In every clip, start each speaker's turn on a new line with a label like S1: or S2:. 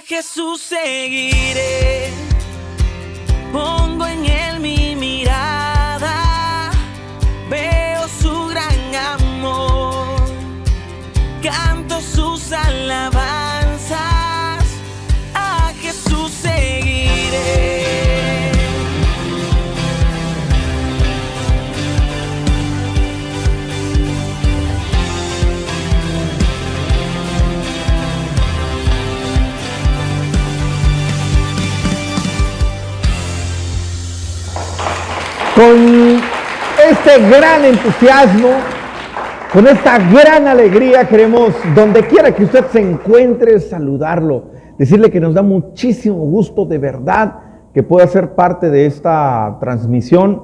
S1: Jesús seguiré, pongo en él mi mirada, veo su gran amor, canto sus alabanzas, a Jesús seguiré.
S2: Con este gran entusiasmo, con esta gran alegría, queremos, donde quiera que usted se encuentre, saludarlo, decirle que nos da muchísimo gusto de verdad que pueda ser parte de esta transmisión,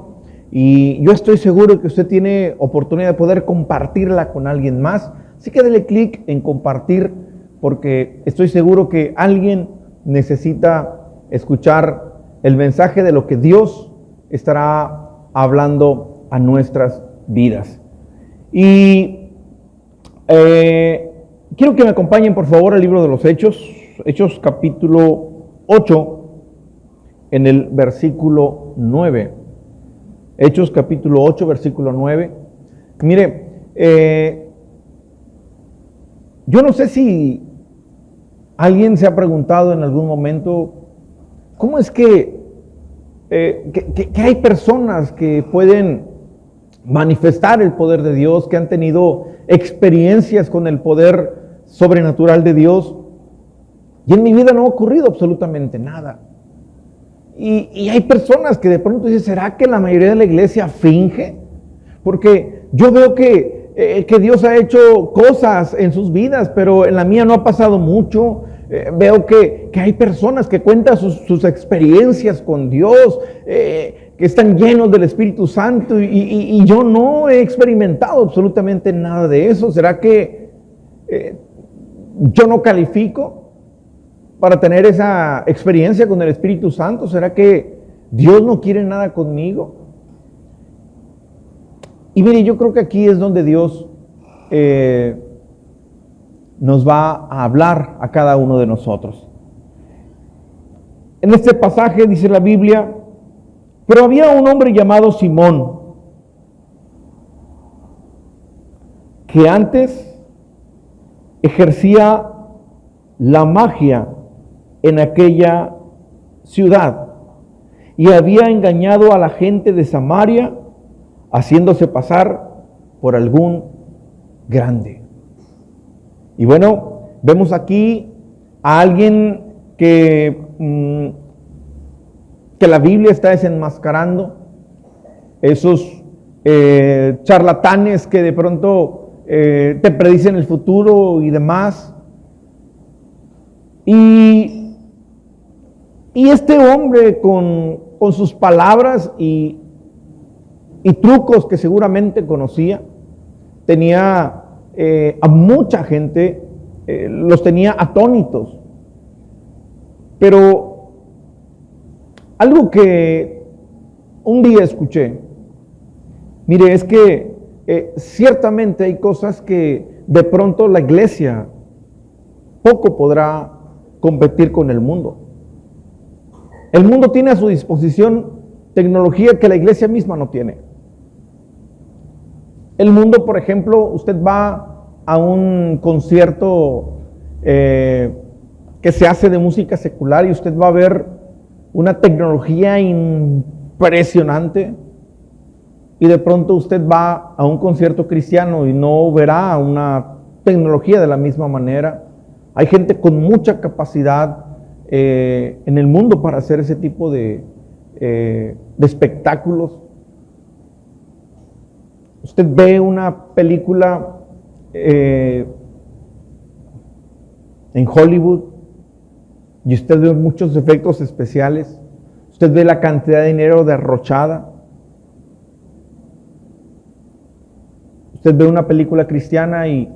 S2: y yo estoy seguro que usted tiene oportunidad de poder compartirla con alguien más, así que dele clic en compartir, porque estoy seguro que alguien necesita escuchar el mensaje de lo que Dios estará hablando a nuestras vidas. Y quiero que me acompañen por favor al libro de los Hechos capítulo 8, en el versículo 9. Hechos capítulo 8, versículo 9. Mire, yo no sé si alguien se ha preguntado en algún momento, ¿cómo es que hay personas que pueden manifestar el poder de Dios, que han tenido experiencias con el poder sobrenatural de Dios, y en mi vida no ha ocurrido absolutamente nada? Y hay personas que de pronto dicen, ¿será que la mayoría de la iglesia finge? Porque yo veo que Dios ha hecho cosas en sus vidas, pero en la mía no ha pasado mucho. Veo que hay personas que cuentan sus experiencias con Dios, que están llenos del Espíritu Santo, y yo no he experimentado absolutamente nada de eso. ¿Será que yo no califico para tener esa experiencia con el Espíritu Santo? ¿Será que Dios no quiere nada conmigo? Y mire, yo creo que aquí es donde Dios nos va a hablar a cada uno de nosotros. En este pasaje dice la Biblia, pero había un hombre llamado Simón, que antes ejercía la magia en aquella ciudad y había engañado a la gente de Samaria, haciéndose pasar por algún grande. Y bueno, vemos aquí a alguien que la Biblia está desenmascarando, esos charlatanes que de pronto te predicen el futuro y demás. Y este hombre con sus palabras y trucos que seguramente conocía, tenía a mucha gente, los tenía atónitos. Pero algo que un día escuché, mire, es que ciertamente hay cosas que de pronto la iglesia poco podrá competir con el mundo. El mundo tiene a su disposición tecnología que la iglesia misma no tiene. El mundo, por ejemplo, usted va a un concierto que se hace de música secular y usted va a ver una tecnología impresionante, y de pronto usted va a un concierto cristiano y no verá una tecnología de la misma manera. Hay gente con mucha capacidad en el mundo para hacer ese tipo de espectáculos. Usted ve una película en Hollywood y usted ve muchos efectos especiales. Usted ve la cantidad de dinero derrochada. Usted ve una película cristiana y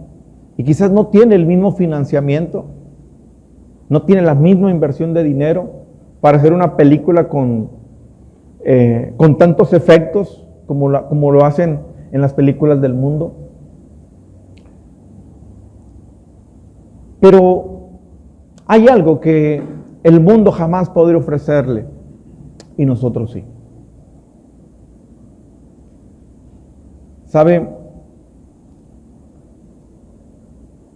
S2: quizás no tiene el mismo financiamiento, no tiene la misma inversión de dinero para hacer una película con tantos efectos como lo hacen en las películas del mundo. Pero hay algo que el mundo jamás podría ofrecerle y nosotros sí. ¿Sabe?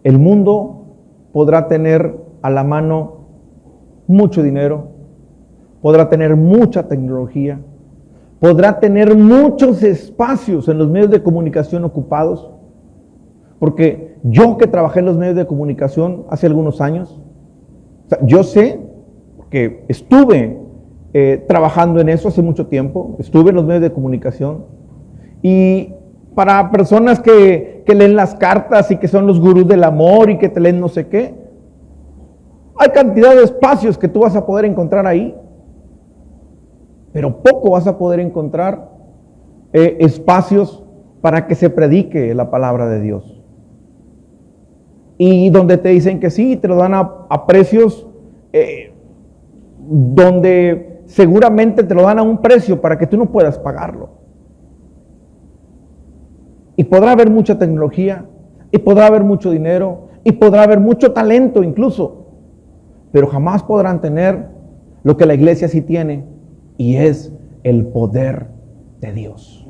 S2: El mundo podrá tener a la mano mucho dinero, podrá tener mucha tecnología, podrá tener muchos espacios en los medios de comunicación ocupados, porque yo que trabajé en los medios de comunicación hace algunos años, yo sé que estuve trabajando en eso hace mucho tiempo, estuve en los medios de comunicación, y para personas que leen las cartas y que son los gurús del amor y que te leen no sé qué, hay cantidad de espacios que tú vas a poder encontrar ahí, pero poco vas a poder encontrar espacios para que se predique la palabra de Dios. Y donde te dicen que sí, te lo dan a precios donde seguramente te lo dan a un precio para que tú no puedas pagarlo. Y podrá haber mucha tecnología, y podrá haber mucho dinero, y podrá haber mucho talento incluso, pero jamás podrán tener lo que la iglesia sí tiene, y es el poder de Dios.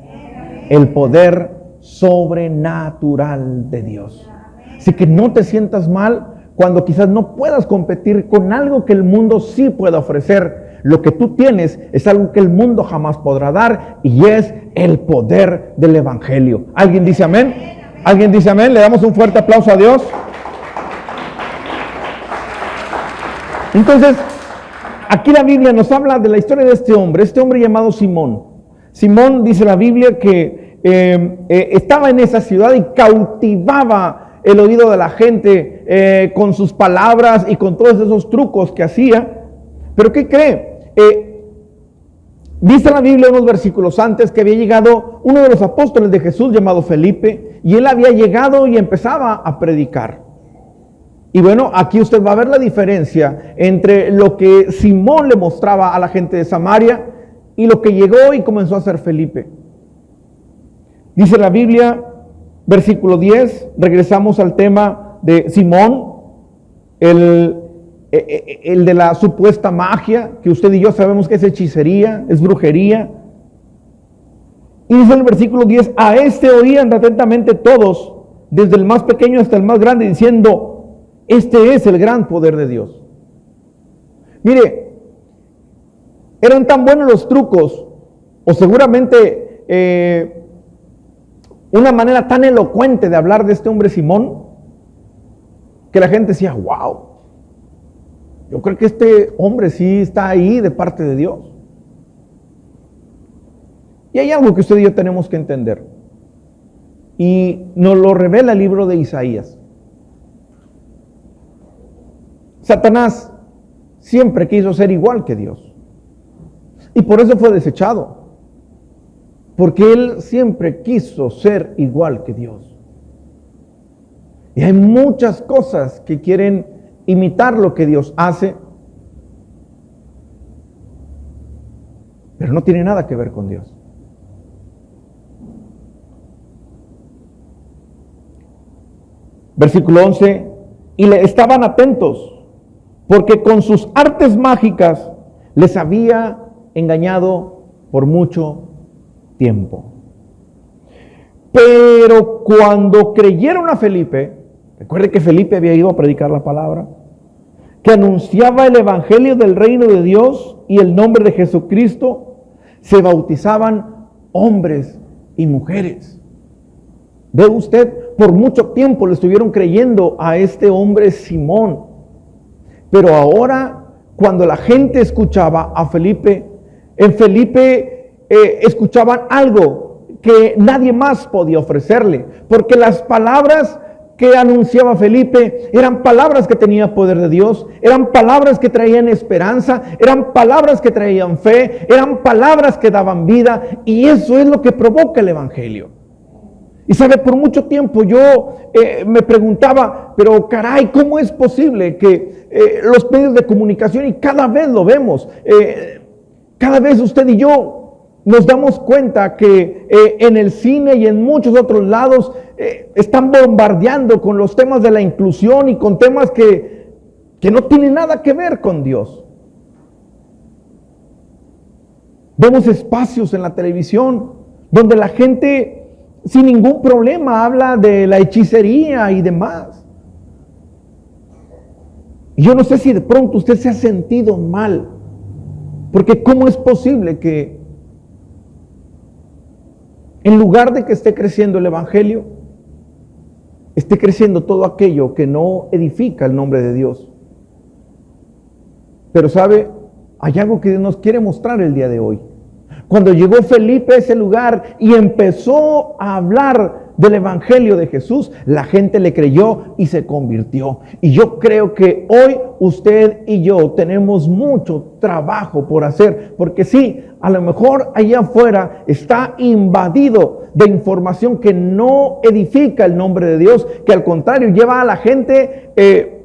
S2: El poder sobrenatural de Dios. Así que no te sientas mal cuando quizás no puedas competir con algo que el mundo sí pueda ofrecer. Lo que tú tienes es algo que el mundo jamás podrá dar, y es el poder del evangelio. ¿Alguien dice amén? ¿Alguien dice amén? Le damos un fuerte aplauso a Dios. Entonces, aquí la Biblia nos habla de la historia de este hombre llamado Simón. Simón, dice la Biblia, que estaba en esa ciudad y cautivaba el oído de la gente con sus palabras y con todos esos trucos que hacía. ¿Pero qué cree? Dice la Biblia unos versículos antes que había llegado uno de los apóstoles de Jesús llamado Felipe, y él había llegado y empezaba a predicar. Y bueno, aquí usted va a ver la diferencia entre lo que Simón le mostraba a la gente de Samaria y lo que llegó y comenzó a hacer Felipe. Dice la Biblia, versículo 10, regresamos al tema de Simón, el de la supuesta magia, que usted y yo sabemos que es hechicería, es brujería. Y dice el versículo 10, a este oían atentamente todos, desde el más pequeño hasta el más grande, diciendo, este es el gran poder de Dios. Mire, eran tan buenos los trucos, o seguramente una manera tan elocuente de hablar de este hombre Simón, que la gente decía, wow, yo creo que este hombre sí está ahí de parte de Dios. Y hay algo que usted y yo tenemos que entender, y nos lo revela el libro de Isaías. Satanás siempre quiso ser igual que Dios, y por eso fue desechado, porque él siempre quiso ser igual que Dios. Y hay muchas cosas que quieren imitar lo que Dios hace, pero no tiene nada que ver con Dios. Versículo 11, y le estaban atentos, porque con sus artes mágicas les había engañado por mucho tiempo. Pero cuando creyeron a Felipe, recuerde que Felipe había ido a predicar la palabra, que anunciaba el evangelio del reino de Dios y el nombre de Jesucristo, se bautizaban hombres y mujeres. Ve usted, por mucho tiempo le estuvieron creyendo a este hombre Simón. Pero ahora, cuando la gente escuchaba a Felipe, en Felipe escuchaban algo que nadie más podía ofrecerle, porque las palabras que anunciaba Felipe eran palabras que tenían poder de Dios, eran palabras que traían esperanza, eran palabras que traían fe, eran palabras que daban vida, y eso es lo que provoca el evangelio. Y sabe, por mucho tiempo yo me preguntaba, pero caray, ¿cómo es posible que los medios de comunicación, y cada vez lo vemos, cada vez usted y yo nos damos cuenta que en el cine y en muchos otros lados están bombardeando con los temas de la inclusión y con temas que que no tiene nada que ver con Dios. Vemos espacios en la televisión donde la gente sin ningún problema habla de la hechicería y demás. Y yo no sé si de pronto usted se ha sentido mal, porque ¿cómo es posible que en lugar de que esté creciendo el Evangelio, esté creciendo todo aquello que no edifica el nombre de Dios? Pero sabe, hay algo que Dios nos quiere mostrar el día de hoy. Cuando llegó Felipe a ese lugar y empezó a hablar del Evangelio de Jesús, la gente le creyó y se convirtió. Y yo creo que hoy usted y yo tenemos mucho trabajo por hacer, porque sí, a lo mejor allá afuera está invadido de información que no edifica el nombre de Dios, que al contrario lleva a la gente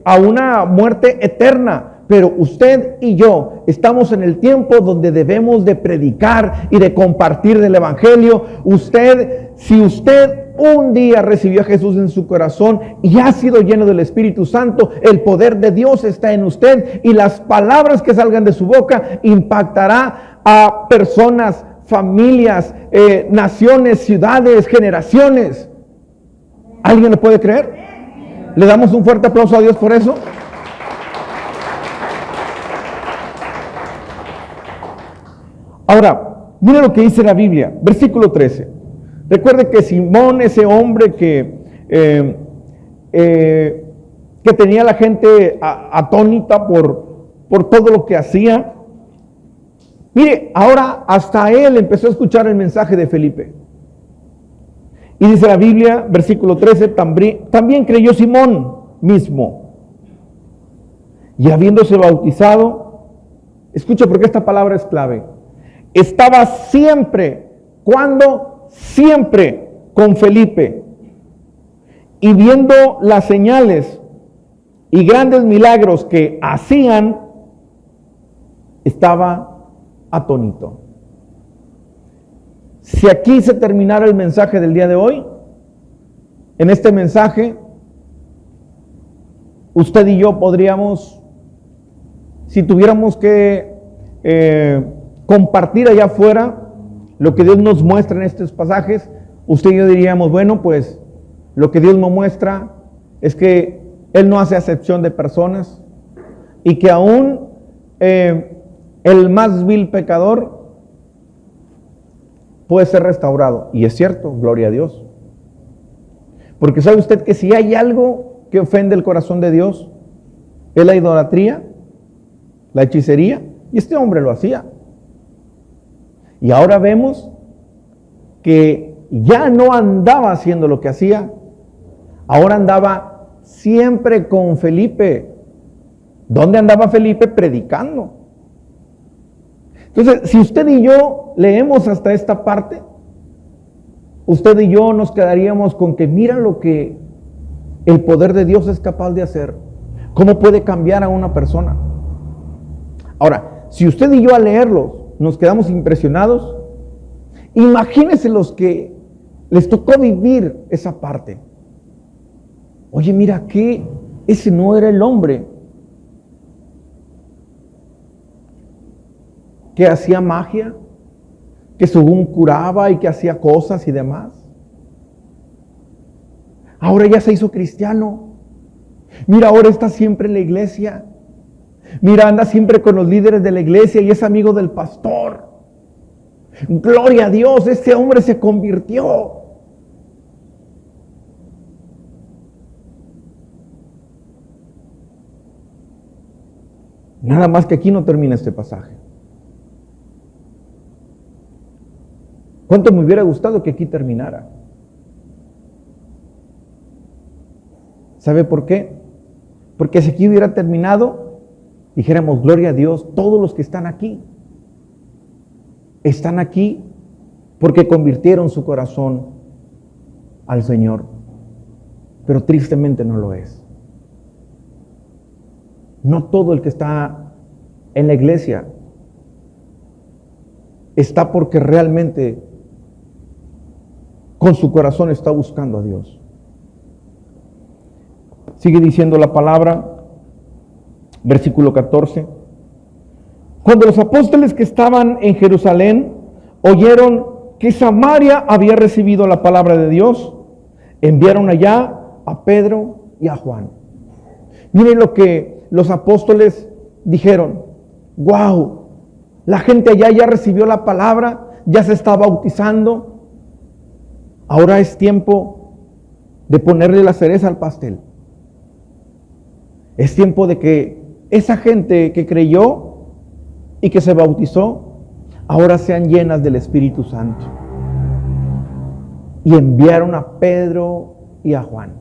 S2: a una muerte eterna. Pero usted y yo estamos en el tiempo donde debemos de predicar y de compartir del Evangelio. Si usted un día recibió a Jesús en su corazón y ha sido lleno del Espíritu Santo, el poder de Dios está en usted y las palabras que salgan de su boca impactará a personas, familias, naciones, ciudades, generaciones. ¿Alguien lo puede creer? ¿Le damos un fuerte aplauso a Dios por eso? Ahora, mire lo que dice la Biblia, versículo 13. Recuerde que Simón, ese hombre que tenía a la gente atónita por todo lo que hacía. Mire, ahora hasta él empezó a escuchar el mensaje de Felipe. Y dice la Biblia, versículo 13, también creyó Simón mismo. Y habiéndose bautizado, escucha porque esta palabra es clave. Estaba siempre con Felipe, y viendo las señales y grandes milagros que hacían, estaba atónito. Si aquí se terminara el mensaje del día de hoy, en este mensaje, usted y yo podríamos, si tuviéramos que compartir allá afuera lo que Dios nos muestra en estos pasajes, usted y yo diríamos, bueno, pues lo que Dios nos muestra es que Él no hace acepción de personas y que aún el más vil pecador puede ser restaurado. Y es cierto, gloria a Dios. Porque sabe usted que si hay algo que ofende el corazón de Dios, es la idolatría, la hechicería, y este hombre lo hacía. Y ahora vemos que ya no andaba haciendo lo que hacía, ahora andaba siempre con Felipe. ¿Dónde andaba Felipe? Predicando. Entonces, si usted y yo leemos hasta esta parte, usted y yo nos quedaríamos con que mira lo que el poder de Dios es capaz de hacer, cómo puede cambiar a una persona. Ahora, si usted y yo al leerlos nos quedamos impresionados, imagínense los que les tocó vivir esa parte. Oye, mira que ese no era el hombre que hacía magia, que según curaba y que hacía cosas y demás. Ahora ya se hizo cristiano. Mira, ahora está siempre en la iglesia. Mira, anda siempre con los líderes de la iglesia y es amigo del pastor. Gloria a Dios, este hombre se convirtió. Nada más que aquí no termina este pasaje. ¿Cuánto me hubiera gustado que aquí terminara? ¿Sabe por qué? Porque si aquí hubiera terminado, dijéramos, gloria a Dios, todos los que están aquí porque convirtieron su corazón al Señor. Pero tristemente no lo es. No todo el que está en la iglesia está porque realmente con su corazón está buscando a Dios. Sigue diciendo la palabra, Versículo 14. Cuando los apóstoles que estaban en Jerusalén oyeron que Samaria había recibido la palabra de Dios, enviaron allá a Pedro y a Juan. Miren lo que los apóstoles dijeron. ¡Wow! La gente allá ya recibió la palabra, ya se está bautizando. Ahora es tiempo de ponerle la cereza al pastel. Es tiempo de que esa gente que creyó y que se bautizó, ahora sean llenas del Espíritu Santo. Y enviaron a Pedro y a Juan.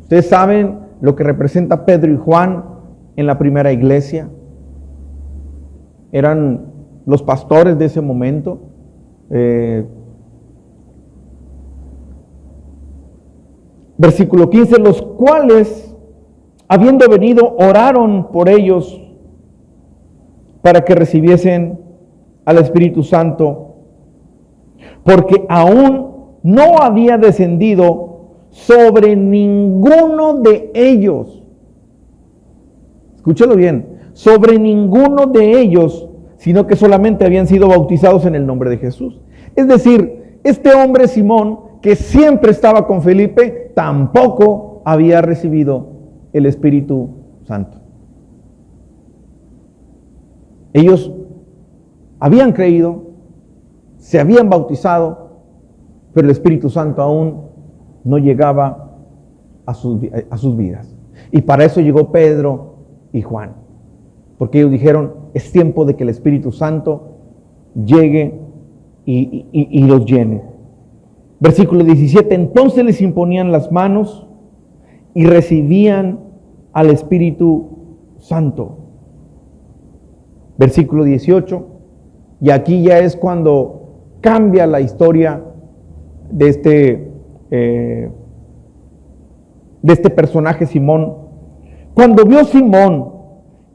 S2: Ustedes saben lo que representa Pedro y Juan en la primera iglesia. Eran los pastores de ese momento. Versículo 15, los cuales, habiendo venido, oraron por ellos para que recibiesen al Espíritu Santo, porque aún no había descendido sobre ninguno de ellos. Escúchalo bien, sobre ninguno de ellos, sino que solamente habían sido bautizados en el nombre de Jesús. Es decir, este hombre Simón, que siempre estaba con Felipe, tampoco había recibido el Espíritu Santo. Ellos habían creído, se habían bautizado, pero el Espíritu Santo aún no llegaba a sus vidas. Y para eso llegó Pedro y Juan, porque ellos dijeron, es tiempo de que el Espíritu Santo llegue y los llene. Versículo 17, entonces les imponían las manos y recibían al Espíritu Santo. Versículo 18, y aquí ya es cuando cambia la historia de este personaje Simón. Cuando vio Simón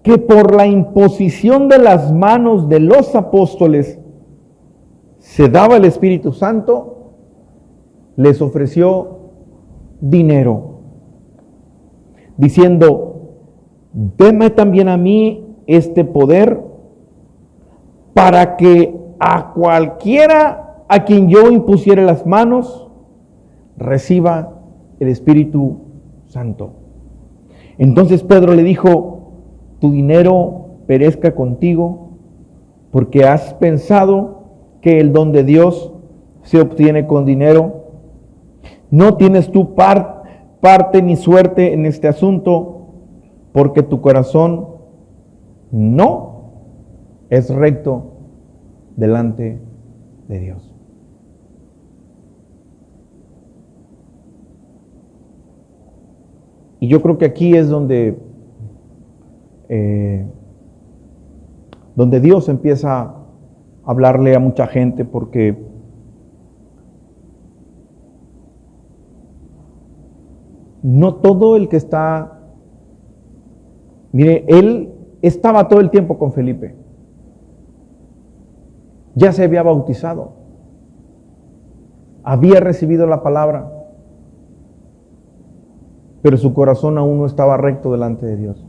S2: que por la imposición de las manos de los apóstoles se daba el Espíritu Santo, les ofreció dinero, diciendo, deme también a mí este poder para que a cualquiera a quien yo impusiere las manos, reciba el Espíritu Santo. Entonces Pedro le dijo, tu dinero perezca contigo, porque has pensado que el don de Dios se obtiene con dinero. No tienes tú parte ni suerte en este asunto, porque tu corazón no es recto delante de Dios. Y yo creo que aquí es donde Dios empieza a hablarle a mucha gente, porque no todo el que está, mire, él estaba todo el tiempo con Felipe. Ya se había bautizado. Había recibido la palabra. Pero su corazón aún no estaba recto delante de Dios.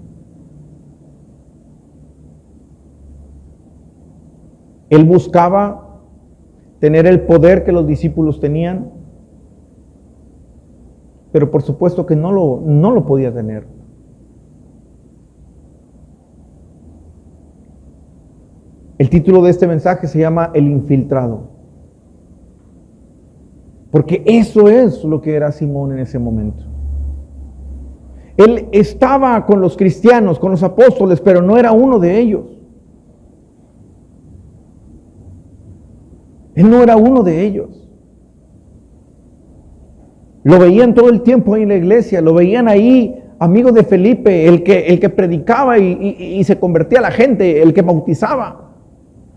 S2: Él buscaba tener el poder que los discípulos tenían, pero por supuesto que no lo podía tener. El título de este mensaje se llama El Infiltrado, porque eso es lo que era Simón en ese momento. Él estaba con los cristianos, con los apóstoles, pero no era uno de ellos. Él no era uno de ellos. Lo veían todo el tiempo ahí en la iglesia, lo veían ahí, amigo de Felipe, el que predicaba y se convertía a la gente, el que bautizaba.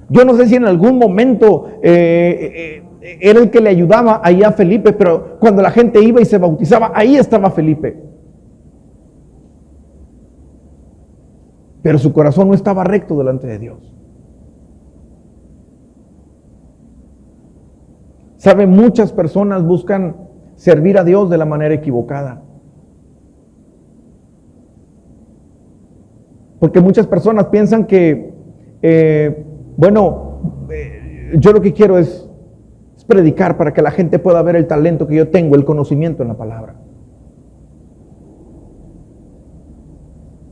S2: Yo no sé si en algún momento era el que le ayudaba ahí a Felipe, pero cuando la gente iba y se bautizaba, ahí estaba Felipe. Pero su corazón no estaba recto delante de Dios. ¿Sabe? Muchas personas buscan servir a Dios de la manera equivocada. Porque muchas personas piensan que, yo lo que quiero es predicar para que la gente pueda ver el talento que yo tengo, el conocimiento en la palabra.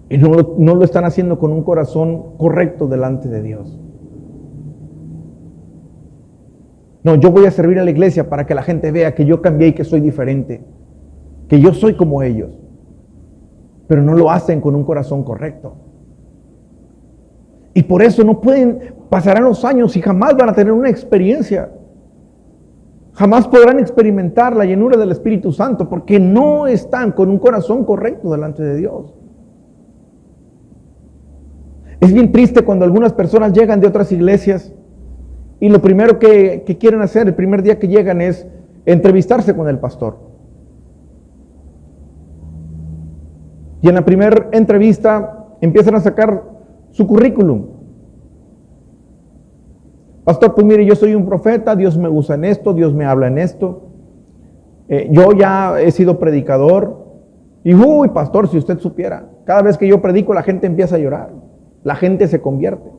S2: Y no lo están haciendo con un corazón correcto delante de Dios. No, yo voy a servir a la iglesia para que la gente vea que yo cambié y que soy diferente, que yo soy como ellos. Pero no lo hacen con un corazón correcto. Y por eso no pueden, pasarán los años y jamás van a tener una experiencia. Jamás podrán experimentar la llenura del Espíritu Santo porque no están con un corazón correcto delante de Dios. Es bien triste cuando algunas personas llegan de otras iglesias y lo primero que quieren hacer el primer día que llegan es entrevistarse con el pastor. Y en la primera entrevista empiezan a sacar su currículum. Pastor, pues mire, yo soy un profeta, Dios me usa en esto, Dios me habla en esto. Yo ya he sido predicador. Y pastor, si usted supiera, cada vez que yo predico la gente empieza a llorar. La gente se convierte.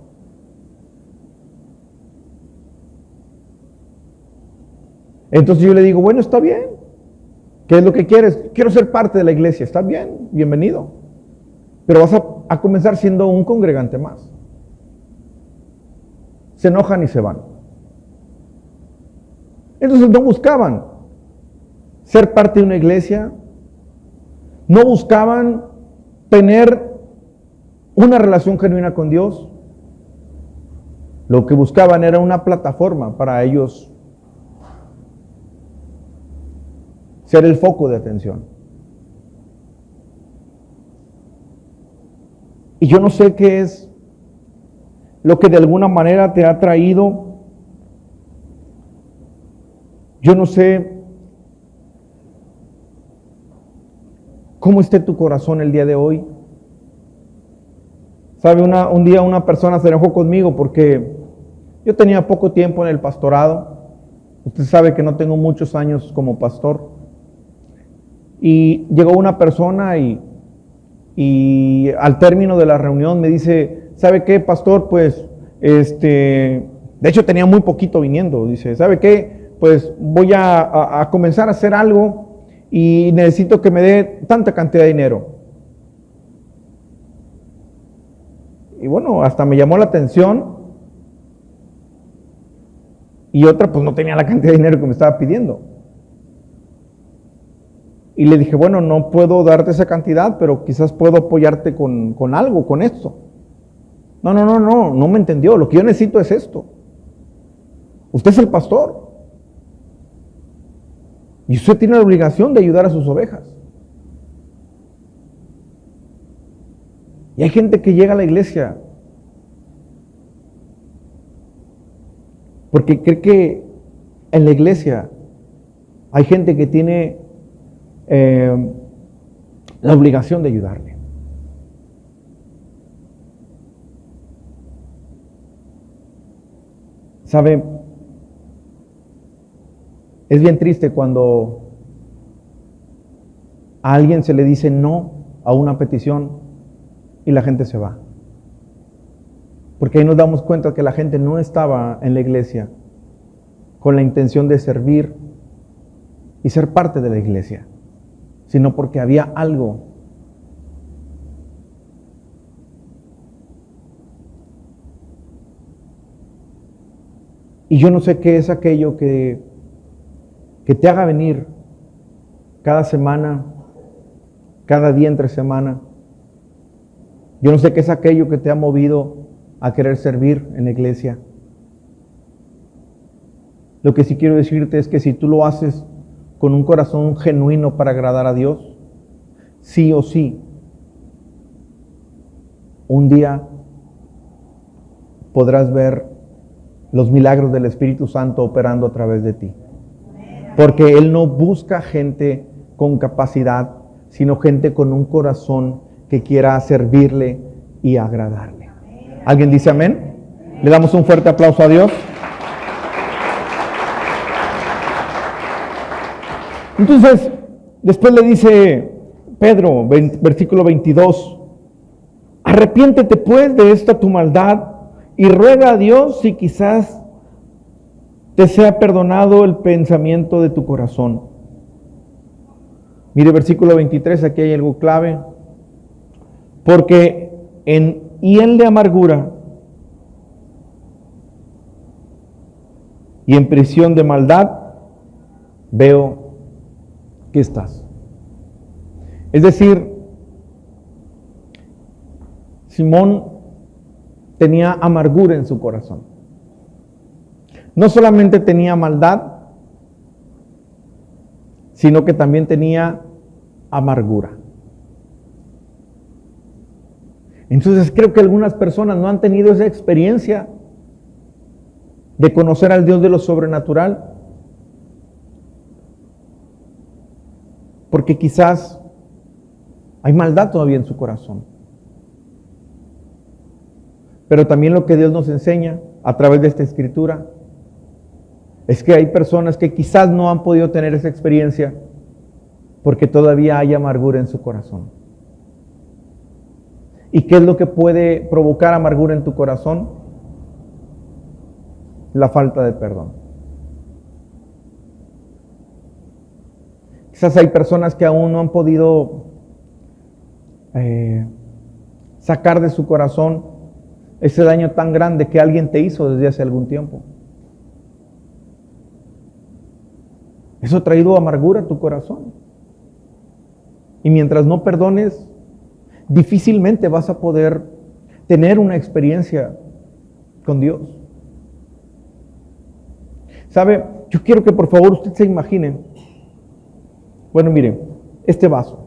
S2: Entonces yo le digo, bueno, está bien. ¿Qué es lo que quieres? Quiero ser parte de la iglesia. Está bien, bienvenido. Pero vas a comenzar siendo un congregante más. Se enojan y se van. Entonces no buscaban ser parte de una iglesia. No buscaban tener una relación genuina con Dios. Lo que buscaban era una plataforma para ellos ser el foco de atención. Y yo no sé qué es lo que de alguna manera te ha traído. Yo no sé cómo esté tu corazón el día de hoy. ¿Sabe? Un día una persona se enojó conmigo porque yo tenía poco tiempo en el pastorado. Usted sabe que no tengo muchos años como pastor. Y llegó una persona y al término de la reunión me dice, ¿sabe qué, pastor? Pues, de hecho tenía muy poquito viniendo. Dice, ¿sabe qué? Pues voy a comenzar a hacer algo y necesito que me dé tanta cantidad de dinero. Y bueno, hasta me llamó la atención. Y otra, pues no tenía la cantidad de dinero que me estaba pidiendo. Y le dije, bueno, no puedo darte esa cantidad, pero quizás puedo apoyarte con algo, con esto. No me entendió. Lo que yo necesito es esto. Usted es el pastor. Y usted tiene la obligación de ayudar a sus ovejas. Y hay gente que llega a la iglesia porque cree que en la iglesia hay gente que tiene la obligación de ayudarle. ¿Sabe? Es bien triste cuando a alguien se le dice no a una petición y la gente se va. Porque ahí nos damos cuenta que la gente no estaba en la iglesia con la intención de servir y ser parte de la iglesia, sino porque había algo. Y yo no sé qué es aquello que te haga venir cada semana, cada día entre semana. Yo no sé qué es aquello que te ha movido a querer servir en la iglesia. Lo que sí quiero decirte es que si tú lo haces con un corazón genuino para agradar a Dios, sí o sí, un día podrás ver los milagros del Espíritu Santo operando a través de ti. Porque Él no busca gente con capacidad, sino gente con un corazón que quiera servirle y agradarle. ¿Alguien dice amén? Le damos un fuerte aplauso a Dios. Entonces, después le dice Pedro, versículo 22, Arrepiéntete pues de esta tu maldad y ruega a Dios si quizás te sea perdonado el pensamiento de tu corazón. Mire versículo 23, aquí hay algo clave. Porque en hiel de amargura y en prisión de maldad veo que estás. Es decir, Simón tenía amargura en su corazón. No solamente tenía maldad, sino que también tenía amargura. Entonces creo que algunas personas no han tenido esa experiencia de conocer al Dios de lo sobrenatural, porque quizás hay maldad todavía en su corazón. Pero también lo que Dios nos enseña a través de esta escritura es que hay personas que quizás no han podido tener esa experiencia porque todavía hay amargura en su corazón. ¿Y qué es lo que puede provocar amargura en tu corazón? La falta de perdón. Quizás hay personas que aún no han podido sacar de su corazón ese daño tan grande que alguien te hizo desde hace algún tiempo. Eso ha traído amargura a tu corazón. Y mientras no perdones, difícilmente vas a poder tener una experiencia con Dios. ¿Sabe? Yo quiero que por favor usted se imagine. Bueno, mire, este vaso.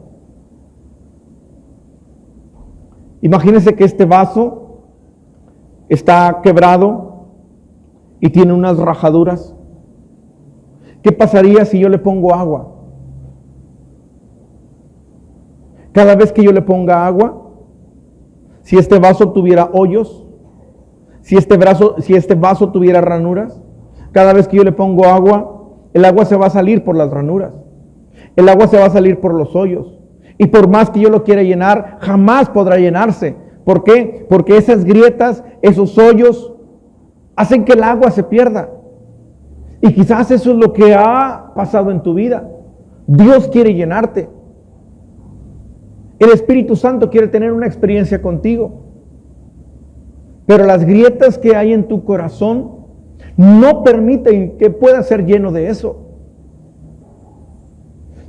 S2: Imagínese que este vaso está quebrado y tiene unas rajaduras. ¿Qué pasaría si yo le pongo agua? Cada vez que yo le ponga agua, si este vaso tuviera hoyos, si este vaso tuviera ranuras, cada vez que yo le pongo agua, el agua se va a salir por las ranuras. El agua se va a salir por los hoyos. Y por más que yo lo quiera llenar, jamás podrá llenarse. ¿Por qué? Porque esas grietas, esos hoyos, hacen que el agua se pierda. Y quizás eso es lo que ha pasado en tu vida. Dios quiere llenarte. El Espíritu Santo quiere tener una experiencia contigo. Pero las grietas que hay en tu corazón no permiten que puedas ser lleno de eso.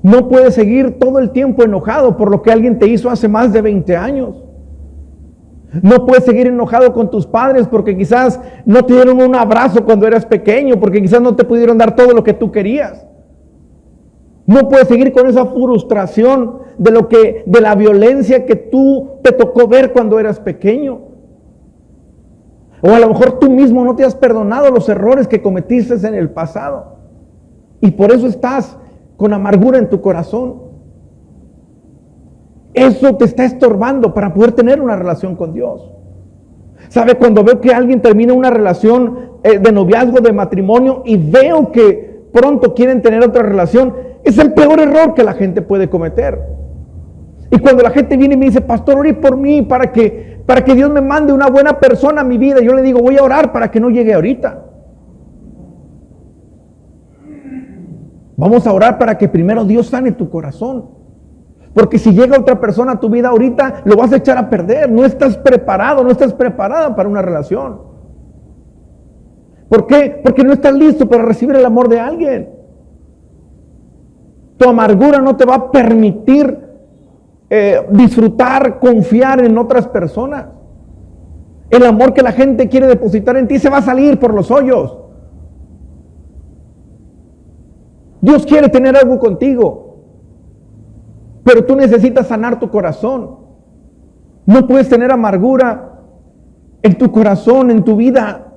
S2: No puedes seguir todo el tiempo enojado por lo que alguien te hizo hace más de 20 años. No puedes seguir enojado con tus padres porque quizás no te dieron un abrazo cuando eras pequeño, porque quizás no te pudieron dar todo lo que tú querías. No puedes seguir con esa frustración de la violencia que tú te tocó ver cuando eras pequeño. O a lo mejor tú mismo no te has perdonado los errores que cometiste en el pasado. Y por eso estás con amargura en tu corazón. Eso te está estorbando para poder tener una relación con Dios. ¿Sabe? Cuando veo que alguien termina una relación de noviazgo, de matrimonio, y veo que pronto quieren tener otra relación, es el peor error que la gente puede cometer. Y cuando la gente viene y me dice, pastor, ore por mí para que Dios me mande una buena persona a mi vida, yo le digo, voy a orar para que no llegue ahorita. Vamos a orar para que primero Dios sane tu corazón. Porque si llega otra persona a tu vida ahorita, lo vas a echar a perder. No estás preparado, no estás preparada para una relación. ¿Por qué? Porque no estás listo para recibir el amor de alguien. Tu amargura no te va a permitir disfrutar, confiar en otras personas. El amor que la gente quiere depositar en ti se va a salir por los hoyos. Dios quiere tener algo contigo. Pero tú necesitas sanar tu corazón. No puedes tener amargura en tu corazón, en tu vida.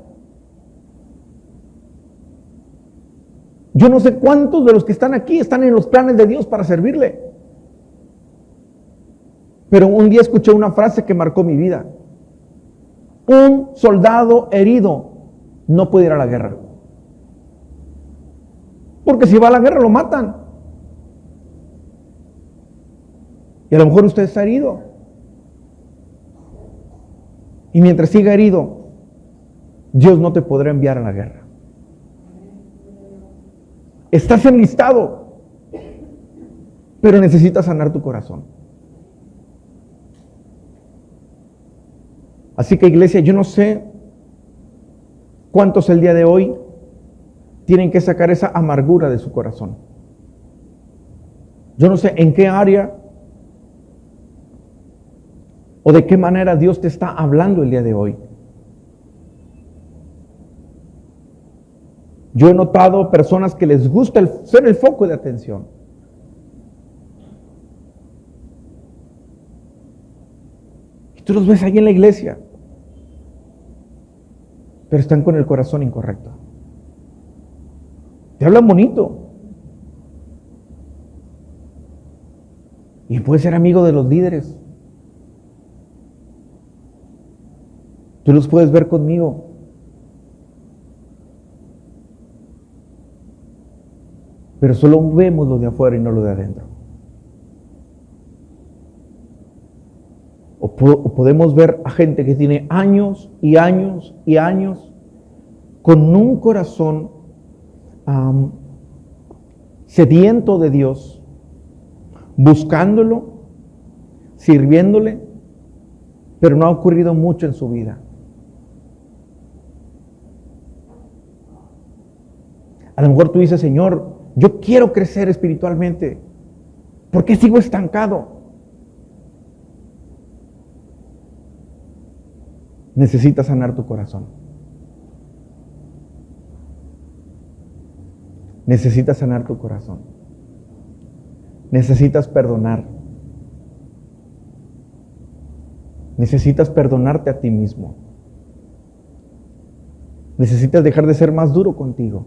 S2: Yo no sé cuántos de los que están aquí están en los planes de Dios para servirle. Pero un día escuché una frase que marcó mi vida. Un soldado herido no puede ir a la guerra. Porque si va a la guerra lo matan. Y a lo mejor usted está herido. Y mientras siga herido, Dios no te podrá enviar a la guerra. Estás enlistado, pero necesitas sanar tu corazón. Así que, iglesia, yo no sé cuántos el día de hoy tienen que sacar esa amargura de su corazón. Yo no sé en qué área o de qué manera Dios te está hablando el día de hoy. Yo he notado personas que les gusta ser el foco de atención. Y tú los ves ahí en la iglesia, pero están con el corazón incorrecto. Te hablan bonito. Y puedes ser amigo de los líderes. Tú los puedes ver conmigo. Pero solo vemos lo de afuera y no lo de adentro. O podemos ver a gente que tiene años y años y años con un corazón sediento de Dios, buscándolo, sirviéndole, pero no ha ocurrido mucho en su vida. A lo mejor tú dices, Señor, yo quiero crecer espiritualmente. ¿Por qué sigo estancado? Necesitas sanar tu corazón. Necesitas sanar tu corazón. Necesitas perdonar. Necesitas perdonarte a ti mismo. Necesitas dejar de ser más duro contigo.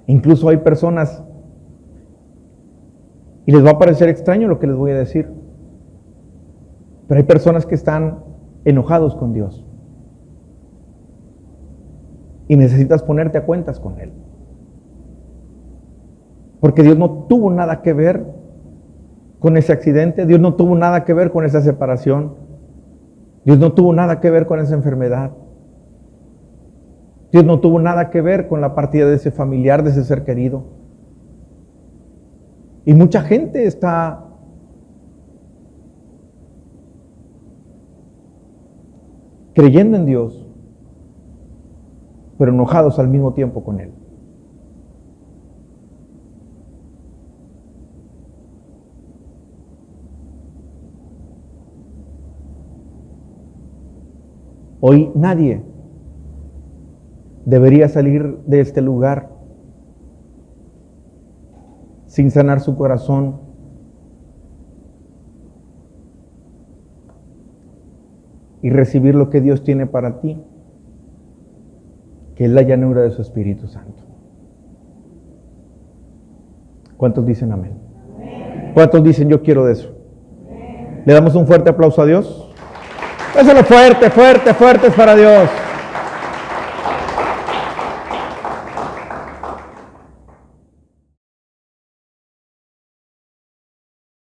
S2: Incluso hay personas, y les va a parecer extraño lo que les voy a decir, pero hay personas que están enojados con Dios. Y necesitas ponerte a cuentas con Él. Porque Dios no tuvo nada que ver con ese accidente. Dios no tuvo nada que ver con esa separación. Dios no tuvo nada que ver con esa enfermedad. Dios no tuvo nada que ver con la partida de ese familiar, de ese ser querido. Y mucha gente está creyendo en Dios, pero enojados al mismo tiempo con Él. Hoy nadie debería salir de este lugar sin sanar su corazón, y recibir lo que Dios tiene para ti, que es la llanura de su Espíritu Santo. ¿Cuántos dicen amén? ¿Cuántos dicen yo quiero de eso? ¿Le damos un fuerte aplauso a Dios? Dáselo fuerte, fuerte, fuertes para Dios.